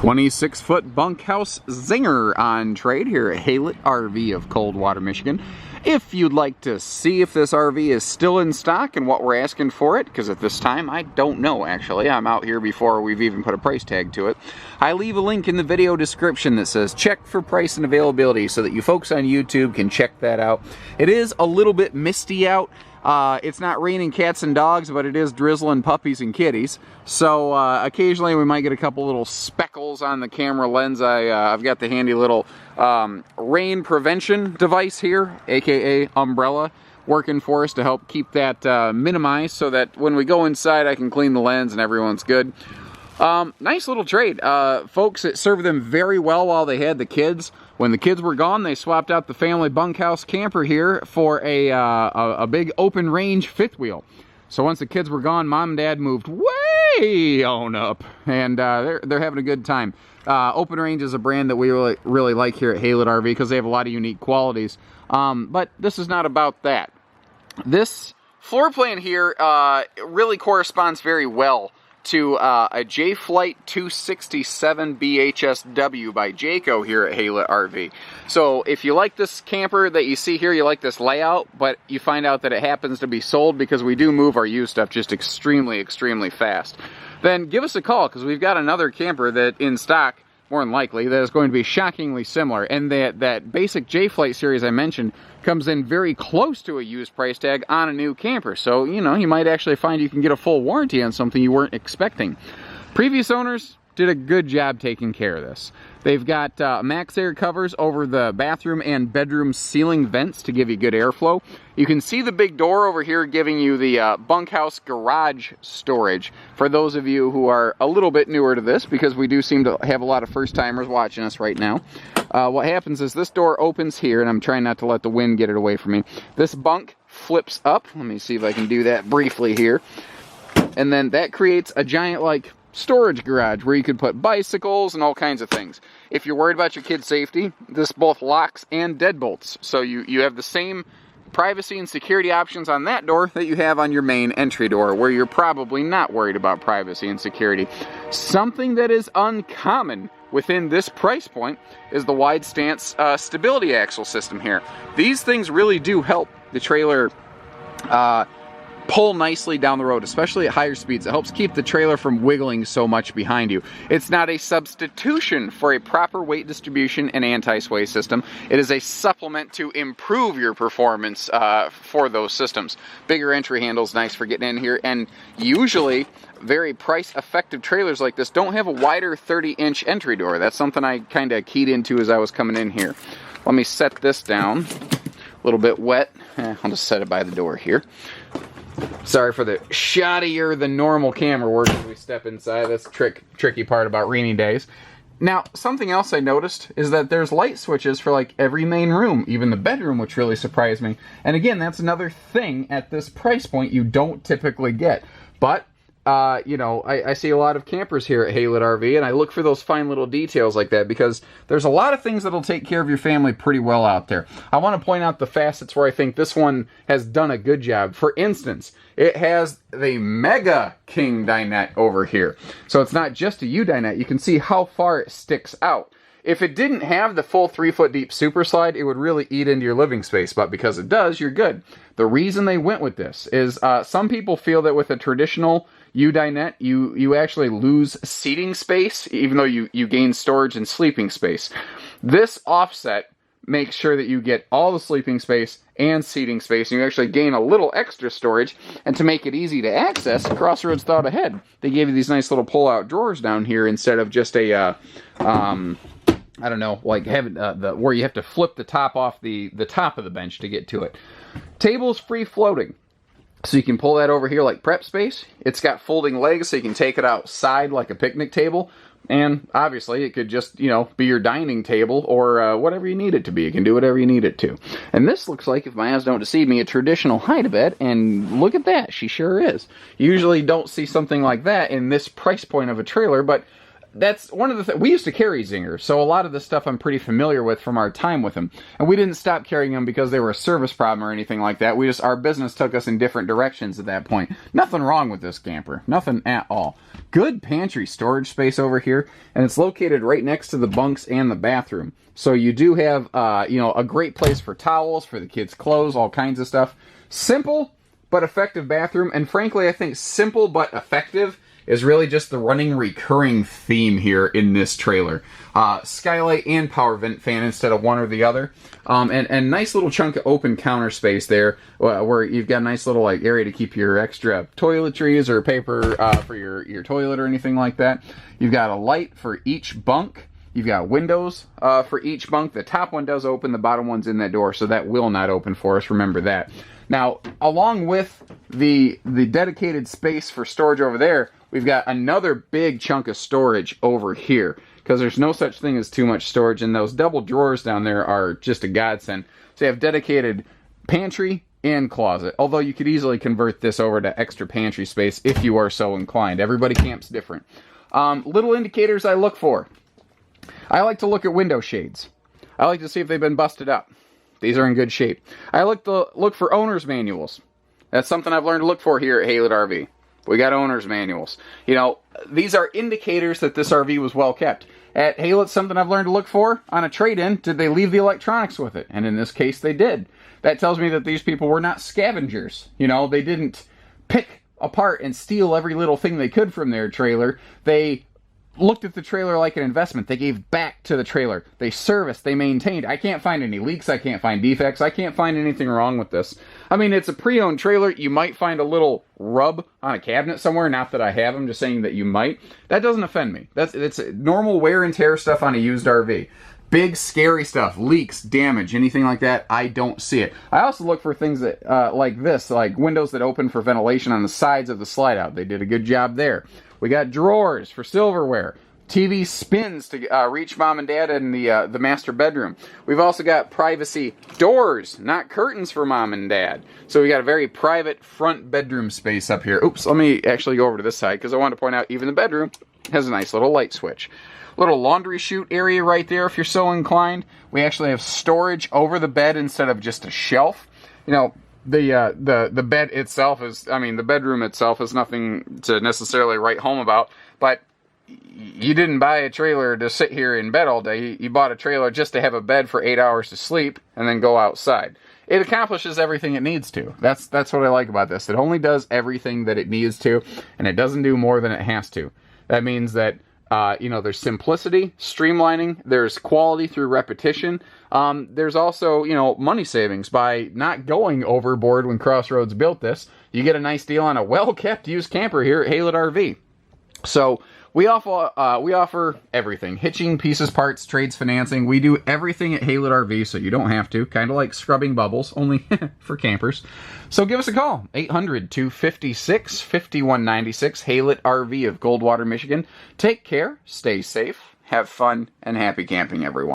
26-foot bunkhouse Zinger on trade here at Haylet RV of Coldwater, Michigan. If you'd like to see if this RV is still in stock and what we're asking for it, because at this time I don't know actually, I'm out here before we've even put a price tag to it, I leave a link in the video description that says check for price and availability so that you folks on YouTube can check that out. It is a little bit misty out. It's not raining cats and dogs, but it is drizzling puppies and kitties. So occasionally we might get a couple little speckles on the camera lens. I've got the handy little rain prevention device here, aka umbrella, working for us to help keep that minimized so that when we go inside I can clean the lens and everyone's good. Nice little trade. Folks, it served them very well while they had the kids. When the kids were gone, they swapped out the family bunkhouse camper here for a big open range fifth wheel. So once the kids were gone, Mom and Dad moved way on up, and they're having a good time. Open Range is a brand that we really like here at Haylet RV because they have a lot of unique qualities. But this is not about that. This floor plan here really corresponds very well to a J-Flight 267 BHSW by Jayco here at Haylet RV. So if you like this camper that you see here, you like this layout, but you find out that it happens to be sold because we do move our used stuff just extremely fast, then give us a call because we've got another camper that in stock, more than likely, that is going to be shockingly similar. And that basic J-Flight series I mentioned comes in very close to a used price tag on a new camper. So, you know, you might actually find you can get a full warranty on something you weren't expecting. Previous owners did a good job taking care of this. They've got max air covers over the bathroom and bedroom ceiling vents to give you good airflow. You can see the big door over here giving you the bunkhouse garage storage for those of you who are a little bit newer to this, because we do seem to have a lot of first-timers watching us right now. What happens is this door opens here, and I'm trying not to let the wind get it away from me. This bunk flips up. Let me see if I can do that briefly here. And then that creates a giant, like, storage garage where you could put bicycles and all kinds of things. If you're worried about your kids' safety, this both locks and deadbolts. So you have the same privacy and security options on that door that you have on your main entry door, where you're probably not worried about privacy and security. Something that is uncommon within this price point is the wide stance stability axle system here. These things really do help the trailer pull nicely down the road, especially at higher speeds. It helps keep the trailer from wiggling so much behind you. It's not a substitution for a proper weight distribution and anti-sway system. It is a supplement to improve your performance for those systems. Bigger entry handles, nice for getting in here, and usually very price-effective trailers like this don't have a wider 30-inch entry door. That's something I kind of keyed into as I was coming in here. Let me set this down. A little bit wet. I'll just set it by the door here. Sorry for the shoddier than normal camera work as we step inside. That's the tricky part about rainy days. Now, something else I noticed is that there's light switches for like every main room, even the bedroom, which really surprised me. And again, that's another thing at this price point you don't typically get. But you know, I see a lot of campers here at Haylet RV, and I look for those fine little details like that because there's a lot of things that'll take care of your family pretty well out there. I want to point out the facets where I think this one has done a good job. For instance, it has the Mega King dinette over here. So it's not just a U dinette. You can see how far it sticks out. If it didn't have the full 3-foot deep super slide, it would really eat into your living space, but because it does, you're good. The reason they went with this is some people feel that with a traditional U dinette, you actually lose seating space, even though you gain storage and sleeping space. This offset makes sure that you get all the sleeping space and seating space, and you actually gain a little extra storage. And to make it easy to access, CrossRoads thought ahead. They gave you these nice little pull-out drawers down here instead of just a I don't know, like having where you have to flip the top off the top of the bench to get to it. Table's free floating, so you can pull that over here like prep space. It's got folding legs, so you can take it outside like a picnic table. And obviously, it could just, you know, be your dining table or whatever you need it to be. You can do whatever you need it to. And this looks like, if my eyes don't deceive me, a traditional hide-a-bed. And look at that, she sure is. You usually don't see something like that in this price point of a trailer, but that's one of the things. We used to carry Zinger, so a lot of this stuff I'm pretty familiar with from our time with them. And we didn't stop carrying them because they were a service problem or anything like that. Our business took us in different directions at that point. Nothing wrong with this camper. Nothing at all. Good pantry storage space over here, and it's located right next to the bunks and the bathroom. So you do have, a great place for towels, for the kids' clothes, all kinds of stuff. Simple but effective bathroom, and frankly, I think simple but effective is really just the running, recurring theme here in this trailer. Skylight and power vent fan instead of one or the other. And nice little chunk of open counter space there where you've got a nice little area to keep your extra toiletries or paper for your toilet or anything like that. You've got a light for each bunk. You've got windows for each bunk. The top one does open, the bottom one's in that door, so that will not open for us. Remember that. Now, along with the dedicated space for storage over there, we've got another big chunk of storage over here, because there's no such thing as too much storage, and those double drawers down there are just a godsend. So you have dedicated pantry and closet, although you could easily convert this over to extra pantry space if you are so inclined. Everybody camps different. Little indicators I look for. I like to look at window shades. I like to see if they've been busted up. These are in good shape. I look for owner's manuals. That's something I've learned to look for here at Haylett RV. We got owner's manuals. These are indicators that this RV was well kept. At Haylett, something I've learned to look for on a trade-in, did they leave the electronics with it? And in this case, they did. That tells me that these people were not scavengers. They didn't pick apart and steal every little thing they could from their trailer. They looked at the trailer like an investment. They gave back to the trailer. They serviced. They maintained. I can't find any leaks. I can't find defects. I can't find anything wrong with this. I mean, it's a pre-owned trailer. You might find a little rub on a cabinet somewhere. Not that I have. I'm just saying that you might. That doesn't offend me. It's normal wear and tear stuff on a used RV. Big, scary stuff, leaks, damage, anything like that, I don't see it. I also look for things that like this, like windows that open for ventilation on the sides of the slide out. They did a good job there. We got drawers for silverware. TV spins to reach mom and dad in the master bedroom. We've also got privacy doors, not curtains for mom and dad. So we got a very private front bedroom space up here. Oops, let me actually go over to this side because I want to point out even the bedroom has a nice little light switch. Little laundry chute area right there if you're so inclined. We actually have storage over the bed instead of just a shelf. The bed itself is, the bedroom itself is nothing to necessarily write home about, but you didn't buy a trailer to sit here in bed all day. You bought a trailer just to have a bed for 8 hours to sleep and then go outside. It accomplishes everything it needs to. That's what I like about this. It only does everything that it needs to, and it doesn't do more than it has to. That means that there's simplicity, streamlining, there's quality through repetition. There's also, money savings by not going overboard when CrossRoads built this. You get a nice deal on a well-kept used camper here at Haylett RV. So we offer everything. Hitching, pieces, parts, trades, financing. We do everything at Haylett RV, so you don't have to. Kind of like scrubbing bubbles, only for campers. So give us a call. 800-256-5196, Haylett RV of Coldwater, Michigan. Take care, stay safe, have fun, and happy camping, everyone.